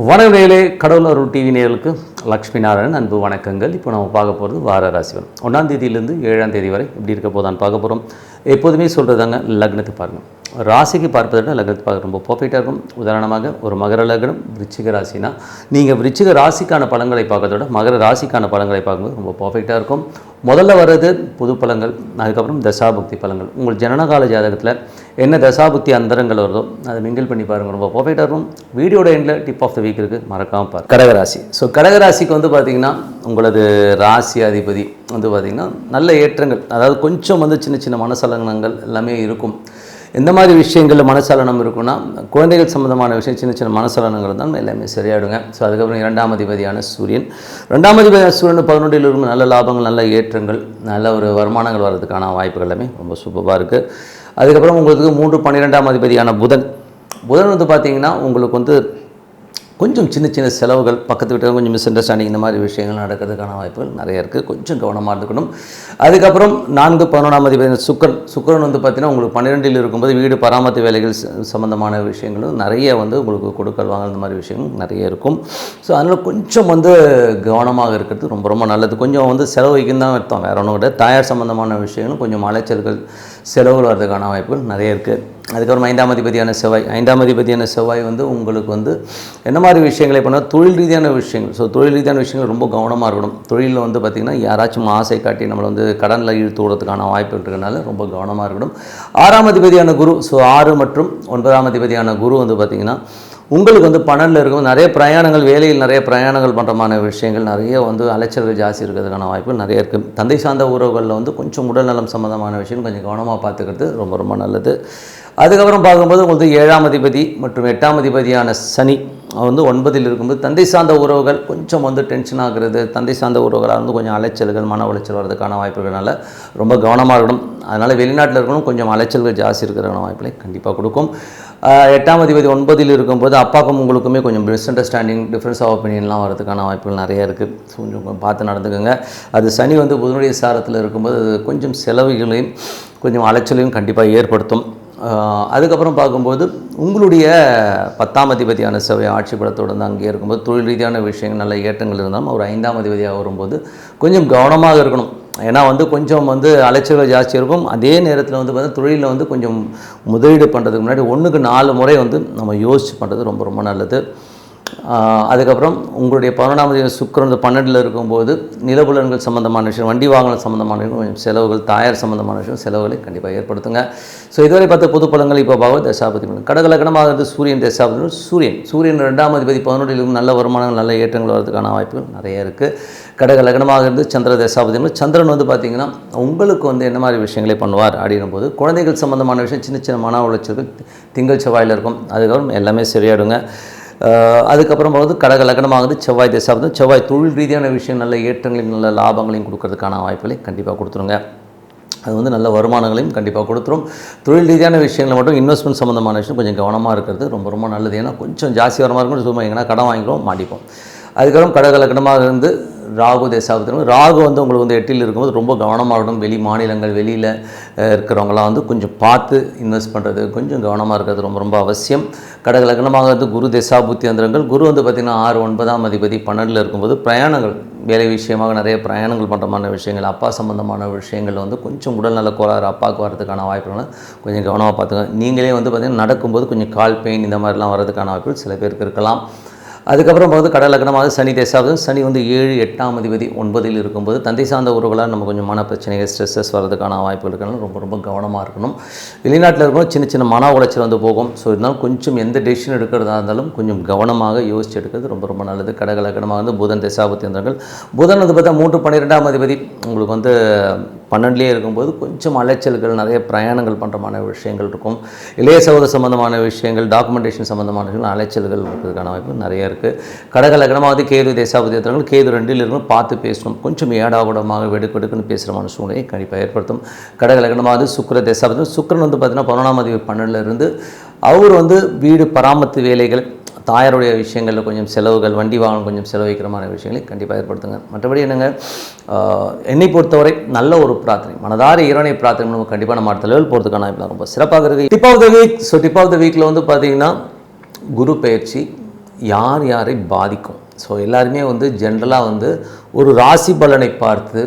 வணக்கங்களே, கடவுள் அருள் டிவி நேயர்களுக்கு லக்ஷ்மி நாராயணன் அன்பு வணக்கங்கள். இப்போ நம்ம பார்க்க போகிறது வார ராசிகள் 1ஆம் தேதியிலேருந்து 7ஆம் தேதி வரை எப்படி இருக்க போதான்னு பார்க்க போகிறோம். எப்போதுமே சொல்கிறதாங்க, லக்னத்தை பாருங்கள். ராசிக்கு பார்ப்பதை விட லக்னத்தை பார்க்க ரொம்ப பர்ஃபெக்டாக இருக்கும். உதாரணமாக ஒரு மகர லக்னம் விருச்சிக ராசினா நீங்கள் விருச்சிக ராசிக்கான பலன்களை பார்க்கறத விட மகர ராசிக்கான பலன்களை பார்க்கும்போது ரொம்ப பர்ஃபெக்டாக இருக்கும். முதல்ல வர்றது புது பலன்கள், அதுக்கப்புறம் தசாபுக்தி பலன்கள். உங்கள் ஜனனகால ஜாதகத்தில் என்ன தசாபுக்தி அந்தரங்கள் வருதோ அதை மிங்கிள் பண்ணி பாருங்கள், ரொம்ப பர்ஃபெக்டாக இருக்கும். வீடியோட எண்டில் டிப் ஆஃப் த வீக் இருக்குது, மறக்காமல் பாருங்கள். கடகராசி. ஸோ கடகராசிக்கு வந்து பார்த்திங்கன்னா உங்களது ராசி அதிபதி வந்து பார்த்திங்கன்னா நல்ல ஏற்றங்கள், அதாவது கொஞ்சம் சின்ன சின்ன மனசலனங்கள் எல்லாமே இருக்கும். எந்த மாதிரி விஷயங்களில் மனசலனம் இருக்குன்னா, குழந்தைகள் சம்மந்தமான விஷயம், சின்ன சின்ன மனசலனங்கள் தான் எல்லாமே சரியாயிடுங்க. ஸோ அதுக்கப்புறம் 2ஆம் அதிபதியான சூரியன், 2ஆம் அதிபதியான சூரியன் 11 இருக்கும். நல்ல லாபங்கள், நல்ல ஏற்றங்கள், நல்ல ஒரு வருமானங்கள் வர்றதுக்கான வாய்ப்புகள் எல்லாமே ரொம்ப சூப்பராக இருக்குது. அதுக்கப்புறம் உங்களுக்கு 3, 12ஆம் அதிபதியான புதன் வந்து பார்த்திங்கன்னா உங்களுக்கு கொஞ்சம் சின்ன சின்ன செலவுகள், பக்கத்து வீட்டில் கொஞ்சம் மிஸ் அண்டர்ஸ்டாண்டிங், இந்த மாதிரி விஷயங்கள் நடக்கிறதுக்கான வாய்ப்புகள் நிறைய இருக்குது. கொஞ்சம் கவனமாக இருந்துக்கணும். அதுக்கப்புறம் 4, 11ஆம் அதிபதி சுக்கிரன் வந்து பார்த்திங்கன்னா உங்களுக்கு 12 இருக்கும்போது வீடு பராமரிப்பு வேலைகள் சம்மந்தமான விஷயங்களும் நிறைய உங்களுக்கு கொடுக்கல் வாங்க, இந்த மாதிரி விஷயங்கள் நிறைய இருக்கும். ஸோ அதனால் கொஞ்சம் கவனமாக இருக்கிறது ரொம்ப ரொம்ப நல்லது. கொஞ்சம் செலவு வைக்கும் தான் அர்த்தம், வேறு ஒன்றும் கிடையாது. தயார் சம்மந்தமான விஷயங்களும் கொஞ்சம் அலைச்சல்கள், செலவுகள் வர்றதுக்கான வாய்ப்புகள் நிறைய இருக்குது. அதுக்கப்புறம் 5ஆம் அதிபதியான செவ்வாய் உங்களுக்கு என்ன மாதிரி விஷயங்களை பண்ணால் தொழில் ரீதியான விஷயங்கள். ஸோ தொழில் ரீதியான விஷயங்கள் ரொம்ப கவனமாக இருக்கணும். தொழிலில் பார்த்திங்கன்னா யாராச்சும் ஆசை காட்டி நம்மளை கடனில் இழுத்து விடுறதுக்கான வாய்ப்பு இருக்கிறதுனால ரொம்ப கவனமாக இருக்கணும். 6ஆம் அதிபதியான குரு, ஸோ 6 மற்றும் 9ஆம் அதிபதியான குரு பார்த்திங்கன்னா உங்களுக்கு 12 இருக்கும். நிறைய பிரயாணங்கள், வேலையில் நிறைய பிரயாணங்கள் பண்ணுறமான விஷயங்கள், நிறைய அலைச்சல்கள் ஜாஸ்தி இருக்கிறதுக்கான வாய்ப்புகள் நிறைய இருக்குது. தந்தை சார்ந்த உறவுகளில் கொஞ்சம் உடல்நலம் சம்மந்தமான விஷயம் கொஞ்சம் கவனமாக பார்த்துக்கிறது ரொம்ப ரொம்ப நல்லது. அதுக்கப்புறம் பார்க்கும்போது உங்களுக்கு 7ஆம் அதிபதி மற்றும் 8ஆம் அதிபதியான சனி 9 இருக்கும்போது தந்தை சார்ந்த உறவுகள் கொஞ்சம் டென்ஷன் ஆகுறது, தந்தை சார்ந்த உறவுகளாக கொஞ்சம் அலைச்சல்கள், மன உளைச்சல் வர்றதுக்கான வாய்ப்புகள்னால ரொம்ப கவனமாக இருக்கணும். அதனால் வெளிநாட்டில் இருக்கணும், கொஞ்சம் அலைச்சல்கள் ஜாஸ்தி இருக்கிறதுக்கான வாய்ப்புகளை கண்டிப்பாக கொடுக்கும். 8ஆம் அதிபதி 9 இருக்கும்போது அப்பாவுக்கும் உங்களுக்குமே கொஞ்சம் மிஸ் அண்டர்ஸ்டாண்டிங், டிஃப்ரென்ஸ் ஆஃப் ஒப்பீனியன்லாம் வரதுக்கான வாய்ப்புகள் நிறைய இருக்குது. ஸோ கொஞ்சம் பார்த்து நடந்துக்கோங்க. அது சனி புதனுடைய சாரத்தில் இருக்கும்போது அது கொஞ்சம் செலவுகளையும் கொஞ்சம் அலைச்சலையும் கண்டிப்பாக ஏற்படுத்தும். அதுக்கப்புறம் பார்க்கும்போது உங்களுடைய 10ஆம் அதிபதியான செவ்வாய் ஆட்சி பலத்தோடு அங்கே இருக்கும்போது தொழில் ரீதியான விஷயங்கள் நல்ல ஏற்றங்கள் இருந்தாலும் ஒரு 5ஆம் அதிபதியாக வரும்போது கொஞ்சம் கவனமாக இருக்கணும். ஏன்னா கொஞ்சம் அலைச்சல்கள் ஜாஸ்தி இருக்கும். அதே நேரத்தில் பார்த்தீங்கன்னா தொழிலில் கொஞ்சம் முதலீடு பண்ணுறதுக்கு முன்னாடி 1க்கு 4 முறை நம்ம யோசித்து பண்ணுறது ரொம்ப ரொம்ப நல்லது. அதுக்கப்புறம் உங்களுடைய 11ஆம் தேதி சுக்கிரன் 12 இருக்கும்போது நிலபுலன்கள் சம்மந்தமான விஷயம், வண்டி வாகனம் சம்மந்தமான விஷயம், கொஞ்சம் செலவுகள், தயார் சம்மந்தமான விஷயம், செலவுகளை கண்டிப்பாக ஏற்படுத்துங்க. ஸோ இதுவரை பார்த்த பொது பலன்கள் இப்போ பார்க்க தசாபதி பலன். கடக லக்னமாக சூரியன் தசாபதி. சூரியன் 2ஆம் அதிபதி 11 நல்ல வருமானங்கள், நல்ல ஏற்றங்கள் வரதுக்கான வாய்ப்புகள் நிறைய இருக்குது. கடக லக்னமாக இருந்து சந்திர தசாபதி. சந்திரன் பார்த்திங்கன்னா உங்களுக்கு என்ன மாதிரி விஷயங்களை பண்ணுவார் அப்படின்னும் போது குழந்தைகள் சம்மந்தமான விஷயம், சின்ன சின்ன மன உளைச்சல்கள் திங்கள் செவ்வாயில் இருக்கும். அதுக்கப்புறம் எல்லாமே சரியாயிடுங்க. அதுக்கப்புறம் கடக லக்னமாகுது செவ்வாய் தசாபதி. செவ்வாய் தொழில் ரீதியான விஷயம், நல்ல ஏற்றங்களையும் நல்ல லாபங்களையும் கொடுக்கறதுக்கான வாய்ப்புகளை கண்டிப்பாக கொடுத்துருங்க. அது நல்ல வருமானங்களையும் கண்டிப்பாக கொடுத்துரும். தொழில் ரீதியான விஷயங்களை மட்டும், இன்வெஸ்ட்மெண்ட் சம்மந்தமான விஷயம் கொஞ்சம் கவனமாக இருக்கிறது ரொம்ப ரொம்ப நல்லது. ஏன்னா கொஞ்சம் ஜாஸ்தி வரமாக இருக்கும், சும்மா எங்கன்னா கடன் வாங்கிக்கிறோம், மாட்டிப்போம். அதுக்கப்புறம் கடக லக்னமாக இருந்து ராகு தசாபதி. ராகு உங்களுக்கு 8 இருக்கும்போது ரொம்ப கவனமாக இருக்கணும். வெளி மாநிலங்கள், வெளியில் இருக்கிறவங்களாம் கொஞ்சம் பார்த்து இன்வெஸ்ட் பண்ணுறது, கொஞ்சம் கவனமாக இருக்கிறது ரொம்ப ரொம்ப அவசியம். கடக லக்னமாக குரு தசாபுத்தி அந்தரங்கள். குரு பார்த்திங்கன்னா 6, 9ஆம் அதிபதி 12 இருக்கும்போது பிரயாணங்கள், வேலை விஷயமாக நிறைய பிரயாணங்கள் பண்ணுறமான விஷயங்கள், அப்பா சம்மந்தமான விஷயங்கள் கொஞ்சம் உடல்நல கோளாறு அப்பாவுக்கு வரதுக்கான வாய்ப்புகளை கொஞ்சம் கவனமாக பார்த்துங்க. நீங்களே பார்த்திங்கன்னா நடக்கும்போது கொஞ்சம் கால் பெயின் இந்த மாதிரிலாம் வரதுக்கான வாய்ப்புகள் சில பேருக்கு இருக்கலாம். அதுக்கப்புறம் கடக லக்னமாக சனி தசாபதி. சனி 7, 8ஆம் அதிபதி 9 இருக்கும்போது தந்தை சார்ந்த உறவுகளால் நம்ம கொஞ்சம் மன பிரச்சனைகள், ஸ்ட்ரெஸ்ஸஸ் வரதுக்கான வாய்ப்புகள் இருக்கிறனால ரொம்ப ரொம்ப கவனமாக இருக்கணும். வெளிநாட்டில் இருக்கணும், சின்ன சின்ன மன உளைச்சல் போகும். ஸோ இருந்தாலும் கொஞ்சம் எந்த டெசிஷன் எடுக்கிறதா இருந்தாலும் கொஞ்சம் கவனமாக யோசிச்சு எடுக்கிறது ரொம்ப ரொம்ப நல்லது. கடக லக்னமாக புதன் தசாபதி அந்தரங்கள். புதன் பார்த்தா 3, 12ஆம் அதிபதி உங்களுக்கு 12 இருக்கும்போது கொஞ்சம் அலைச்சல்கள், நிறைய பிரயாணங்கள் பண்ணுறமான விஷயங்கள் இருக்கும். இளைய சகோதர சம்மந்தமான விஷயங்கள், டாக்குமெண்டேஷன் சம்மந்தமான விஷயங்கள், அலைச்சல்கள் இருக்கிறதுக்கான வாய்ப்பு நிறைய இருக்குது. கடக லக்னமாவது கேது தேசாபதி. கேது 2 இருக்கணும், பார்த்து பேசணும். கொஞ்சம் ஏடாகூடமாக வெடுக்கெடுக்குன்னு பேசுகிறமான சூழ்நிலையை கண்டிப்பாக ஏற்படுத்தும். கடக லக்னமாவது சுக்கிர தேசாபதி. சுக்கிரன் பார்த்திங்கன்னா 11ஆம் அதிபதி 12 இருந்து அவர் வீடு பராமரிப்பு வேலைகள், தாயாருடைய விஷயங்களில் கொஞ்சம் செலவுகள், வண்டி வாகனம் கொஞ்சம் செலவழிக்கிறமான விஷயங்களை கண்டிப்பாக ஏற்படுத்துங்க. மற்றபடி என்னை பொறுத்தவரை நல்ல ஒரு பிரார்த்தனை, மனதார இறைவனை பிரார்த்தனை நம்ம கண்டிப்பாக நம்ம அடுத்த லெவல் போகிறதுக்கான ரொம்ப சிறப்பாக இருக்குது. Tip of the week. So tip of the வீக்கில் பார்த்திங்கன்னா குரு பயிற்சி, யார் யாரை பாதிக்கும். ஸோ எல்லாருமே வந்து ஜென்ரலாக வந்து ஒரு ராசி பலனை பார்த்து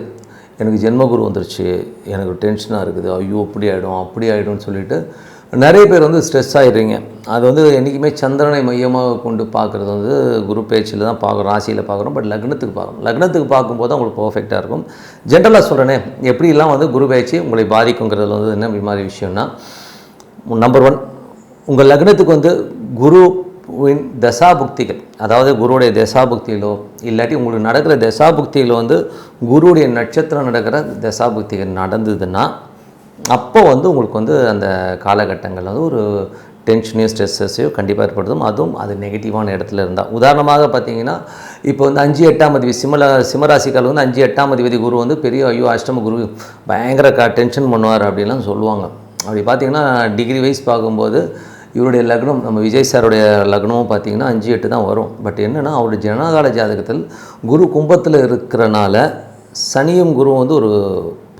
எனக்கு ஜென்மகுரு வந்துருச்சு, எனக்கு டென்ஷனாக இருக்குது, ஐயோ இப்படி ஆகிடும் அப்படி ஆகிடும்னு சொல்லிட்டு நிறைய பேர் வந்து ஸ்ட்ரெஸ் ஆகிடுறீங்க. அது வந்து என்றைக்குமே சந்திரனை மையமாக கொண்டு பார்க்குறது வந்து குரு பேச்சில் தான் பார்க்குறோம், ராசியில் பார்க்குறோம். பட் லக்னத்துக்கு பார்க்குறோம். லக்னத்துக்கு பார்க்கும்போது தான் உங்களுக்கு பர்ஃபெக்டாக இருக்கும். ஜென்ரலாக சொல்கிறேனே எப்படிலாம் வந்து குரு பேச்சு உங்களை பாதிக்குங்கிறது வந்து என்ன மாதிரி விஷயம்னா, நம்பர் 1, உங்கள் லக்னத்துக்கு வந்து குருவின் தசாபுக்திகள், அதாவது குருவுடைய தசாபுக்திகளோ இல்லாட்டி உங்களுக்கு நடக்கிற தசாபுக்திகளோ வந்து குருவுடைய நட்சத்திரம் நடக்கிற தசாபுக்திகள் நடந்ததுன்னா அப்போ வந்து உங்களுக்கு வந்து அந்த காலகட்டங்களில் வந்து ஒரு டென்ஷனையோ ஸ்ட்ரெஸ்ஸையோ கண்டிப்பாக ஏற்படுத்தும். அதுவும் அது நெகட்டிவான இடத்துல இருந்தால். உதாரணமாக பார்த்தீங்கன்னா இப்போ வந்து 5 8ஆம் அதிபதி சிம்மராசிக்கால் வந்து 5 8ஆம் அதிபதி குரு வந்து பெரிய ஐயோ அஷ்டம குரு பயங்கர டென்ஷன் பண்ணுவார் அப்படின்லாம் சொல்லுவாங்க. அப்படி பார்த்திங்கன்னா டிகிரி வைஸ் பார்க்கும்போது இவருடைய லக்னம் நம்ம விஜய் சாருடைய லக்னமும் பார்த்திங்கன்னா 5 8 தான் வரும். பட் என்னென்னா அவருடைய ஜனகால ஜாதகத்தில் குரு கும்பத்தில் இருக்கிறனால சனியும் குருவும் வந்து ஒரு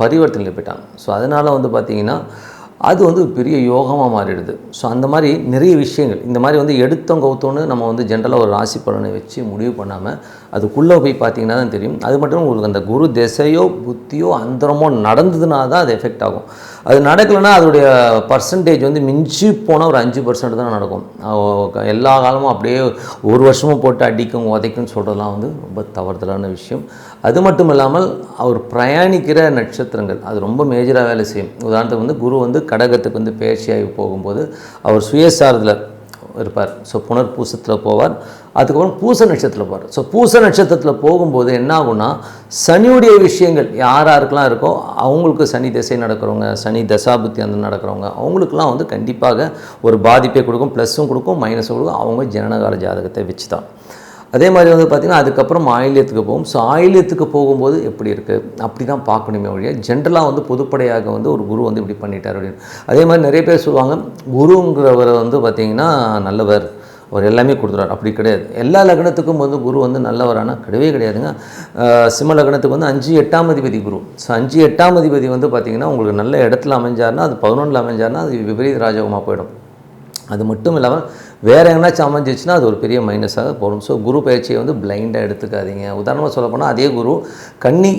பரிவர்த்தனையில் போயிட்டாங்க. ஸோ அதனால் வந்து பார்த்திங்கன்னா அது வந்து பெரிய யோகமாக மாறிடுது. ஸோ அந்த மாதிரி நிறைய விஷயங்கள் இந்த மாதிரி வந்து எடுத்தோம் கவுத்தோன்னு நம்ம வந்து ஜென்ரலாக ஒரு ராசி பலனை வச்சு முடிவு பண்ணாமல் அதுக்குள்ளே போய் பார்த்திங்கன்னா தான் தெரியும். அது மட்டும் உங்களுக்கு அந்த குரு திசையோ புத்தியோ அந்தரமோ நடந்ததுனா தான் அது எஃபெக்ட் ஆகும். அது நடக்கலைன்னா அதோடைய பர்சன்டேஜ் வந்து மிஞ்சி போனால் ஒரு 5% தான் நடக்கும். எல்லா காலமும் அப்படியே ஒரு வருஷமும் போட்டு அடிக்கும் உதைக்கும்னு சொல்கிறதுலாம் வந்து ரொம்ப தவறுதலான விஷயம். அது மட்டும் இல்லாமல் அவர் பிரயாணிக்கிற நட்சத்திரங்கள் அது ரொம்ப மேஜராக வேலை செய்யும். உதாரணத்துக்கு வந்து குரு வந்து கடகத்துக்கு வந்து பயிற்சியாகி போகும்போது அவர் சுயசாரத்தில் இருப்பார். ஸோ புனர்பூசத்தில் போவார், அதுக்கப்புறம் பூச நட்சத்திரத்தில் போவார். ஸோ பூச நட்சத்திரத்தில் போகும்போது என்ன ஆகும்னா சனியுடைய விஷயங்கள் யாருக்கெல்லாம் இருக்கோ அவங்களுக்கு சனி திசை நடக்கிறவங்க, சனி தசாபுத்தி அந்த நடக்கிறவங்க அவங்களுக்குலாம் வந்து கண்டிப்பாக ஒரு பாதிப்பை கொடுக்கும், ப்ளஸ்ஸும் கொடுக்கும் மைனஸும் கொடுக்கும். அவங்க ஜனனகால ஜாதகத்தை வச்சு தான். அதே மாதிரி வந்து பார்த்திங்கன்னா அதுக்கப்புறம் ஆயில்யத்துக்கு போகும். ஸோ ஆயில்யத்துக்கு போகும்போது எப்படி இருக்குது அப்படி தான் பார்க்கணுமே வழியாக ஜென்ரலாக வந்து பொதுப்படையாக வந்து ஒரு குரு வந்து இப்படி பண்ணிட்டார் அப்படின்னு. அதே மாதிரி நிறைய பேர் சொல்லுவாங்க குருங்கிறவரை வந்து பார்த்திங்கன்னா நல்லவர், அவர் எல்லாமே கொடுத்துறாரு. அப்படி கிடையாது. எல்லா லக்னத்துக்கும் வந்து குரு வந்து நல்லவரானா கிடையவே கிடையாதுங்க. சிம்ம லக்னத்துக்கு வந்து 5 8ஆம் அதிபதி குரு. ஸோ 5 8ஆம் அதிபதி வந்து பார்த்திங்கன்னா உங்களுக்கு நல்ல இடத்துல அமைஞ்சார்னா அது 11ல் அமைஞ்சார்னா அது விபரீத ராஜகமாக போயிடும். அது மட்டும் இல்லாமல் வேறு எங்கேனாச்சும் அமைஞ்சிச்சுன்னா அது ஒரு பெரிய மைனஸாக போகும். ஸோ குரு பயிற்சியை வந்து பிளைண்டாக எடுத்துக்காதீங்க. உதாரணமாக சொல்லப்போனால் அதே குரு கன்னி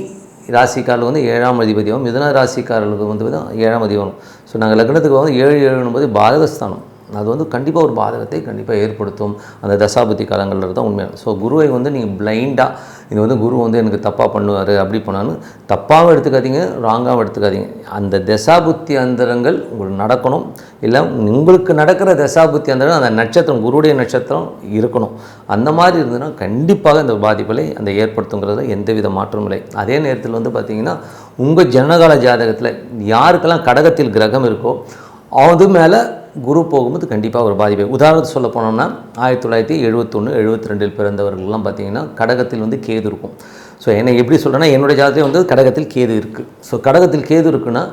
ராசிக்காரர்கள் வந்து 7ஆம் அதிபதியும், மிதுன ராசிக்காரர்களுக்கு வந்து 7ஆம் அதிபதியும். ஸோ நாங்கள் லக்னத்துக்கு வந்து 7 7 பாதகஸ்தானம். அது வந்து கண்டிப்பாக ஒரு பாதகத்தை கண்டிப்பாக ஏற்படுத்தும் அந்த தசாபுத்தி காலங்களில் தான் உண்மையாக. ஸோ குருவை வந்து நீங்கள் பிளைண்டாக இது வந்து குரு வந்து எனக்கு தப்பாக பண்ணுவார் அப்படி பண்ணாலும் தப்பாகவும் எடுத்துக்காதீங்க, ராங்காகவும் எடுத்துக்காதீங்க. அந்த தசாபுத்தி அந்தரங்கள் உங்களுக்கு நடக்கணும். இல்லை உங்களுக்கு நடக்கிற தசாபுத்தி அந்தரங்கள் அந்த நட்சத்திரம் குருடைய நட்சத்திரம் இருக்கணும். அந்த மாதிரி இருந்ததுன்னா கண்டிப்பாக அந்த பாதிப்புகளை அந்த ஏற்படுத்துங்கிறத எந்தவித மாற்றமும் இல்லை. அதே நேரத்தில் வந்து பார்த்திங்கன்னா உங்கள் ஜனகால ஜாதகத்தில் யாருக்கெல்லாம் கடகத்தில் கிரகம் இருக்கோ அது மேலே குரு போகும்போது கண்டிப்பாக ஒரு பாதிப்பு. உதாரணத்துக்கு சொல்ல போனோம்னா 1971 72 பிறந்தவர்கள்லாம் பார்த்திங்கன்னா கடகத்தில் வந்து கேது இருக்கும். ஸோ என்னை எப்படி சொல்கிறேன்னா என்னுடைய ஜாதகத்தில் வந்து கடகத்தில் கேது இருக்குது. ஸோ கடகத்தில் கேது இருக்குன்னா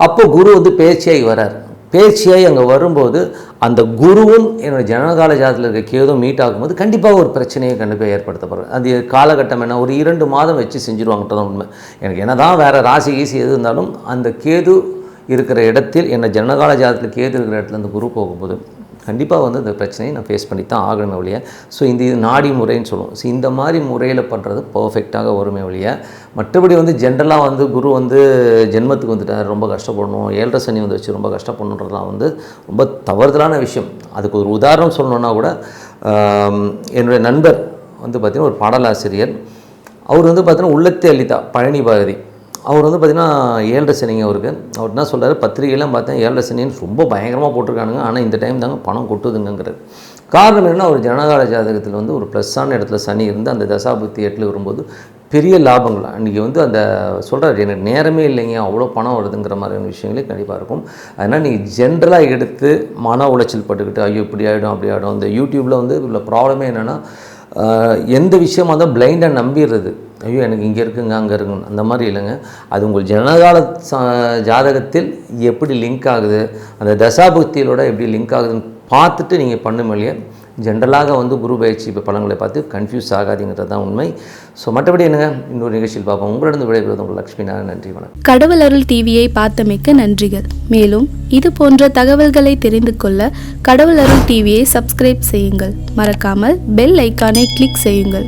அப்போ குரு வந்து பேச்சியாகி வரார். பேச்சியாகி அங்கே வரும்போது அந்த குருவும் என்னோடய ஜனகால ஜாதகத்தில் இருக்க கேதும் மீட் ஆகும்போது கண்டிப்பாக ஒரு பிரச்சனையை கண்டிப்பாக ஏற்படுத்தப்படுறது. அந்த காலகட்டம் என்ன ஒரு 2 மாதம் வச்சு செஞ்சுருவாங்கன்றதான் உண்மை. எனக்கு என்ன தான் வேறு ராசி கீசி எது இருந்தாலும் அந்த கேது இருக்கிற இடத்தில் என்ன ஜனகால ஜாதகத்தில் கேது இருக்கிற இடத்துல அந்த குரு போகும்போது கண்டிப்பாக வந்து அந்த பிரச்சனையை நான் ஃபேஸ் பண்ணி தான் ஆகணுமே ஒழிய. ஸோ இந்த நாடி முறைன்னு சொல்லுவோம். ஸோ இந்த மாதிரி முறையில் பண்ணுறது பர்ஃபெக்டாக வருமே ஒழிய மற்றபடி வந்து ஜென்ரலாக வந்து குரு வந்து ஜென்மத்துக்கு வந்துட்டார் ரொம்ப கஷ்டப்படணும், 7.5 சனி வந்து வச்சு ரொம்ப கஷ்டப்படணுன்றதுலாம் வந்து ரொம்ப தவறுதலான விஷயம். அதுக்கு ஒரு உதாரணம் சொல்லணுன்னா கூட என்னுடைய நண்பர் வந்து பார்த்திங்கன்னா ஒரு பாடலாசிரியர். அவர் வந்து பார்த்திங்கன்னா உள்ளத்தை அளித்தா பழனி பாரதி. அவர் வந்து பார்த்திங்கன்னா 7.5 சனிங்க அவருக்கு. அவர் என்ன சொல்கிறார், பத்திரிகையெல்லாம் பார்த்தேன் 7.5 சனின்னு ரொம்ப பயங்கரமாக போட்டிருக்கானுங்க, ஆனால் இந்த டைம் தாங்க பணம் கொட்டுதுங்கிறது. காரணம் என்னென்னா அவர் ஜனகால ஜாதகத்தில் வந்து ஒரு ப்ளஸ்ஸான இடத்துல சனி இருந்து அந்த தசாபுத்தி 8 வரும்போது பெரிய லாபங்கள். அன்றைக்கி வந்து அந்த சொல்கிறார் எனக்கு நேரமே இல்லைங்க அவ்வளோ பணம் வருதுங்கிற மாதிரியான விஷயங்களே கண்டிப்பாக இருக்கும். அதனால் நீங்கள் ஜென்ரலாக எடுத்து மன உளைச்சல் பட்டுக்கிட்டு ஐயோ இப்படி ஆகிடும் அப்படி ஆகிடும். இந்த யூடியூப்பில் வந்து உள்ள ப்ராப்ளமே என்னென்னா எந்த விஷயமாக இருந்தால் பிளைண்டாக நம்பிடுறது. ஐயோ எனக்கு இங்கே இருக்குங்க அங்கே இருக்குங்க அந்த மாதிரி இல்லைங்க. அது உங்கள் ஜனகால ஜாதகத்தில் எப்படி லிங்க் ஆகுது, அந்த தசாபுக்தியிலோட எப்படி லிங்க் ஆகுதுன்னு பார்த்துட்டு நீங்கள் பண்ணும் இல்லையா. ஜென்ரலாக வந்து குரு பயிற்சி இப்போ பலன்களை பார்த்து கன்ஃபியூஸ் ஆகாதீங்கிறது தான் உண்மை. ஸோ மற்றபடி என்னங்க, இன்னொரு நிகழ்ச்சியில் பார்ப்போம். உங்களிடம் விடைபெறுவது உங்கள் லக்ஷ்மி நாராயணன். நன்றி, வணக்கம். கடவுள் அருள் டிவியை பார்த்தமைக்க நன்றிகள். மேலும் இது போன்ற தகவல்களை தெரிந்து கொள்ள கடவுள் அருள் டிவியை சப்ஸ்கிரைப் செய்யுங்கள். மறக்காமல் பெல் ஐக்கானை கிளிக் செய்யுங்கள்.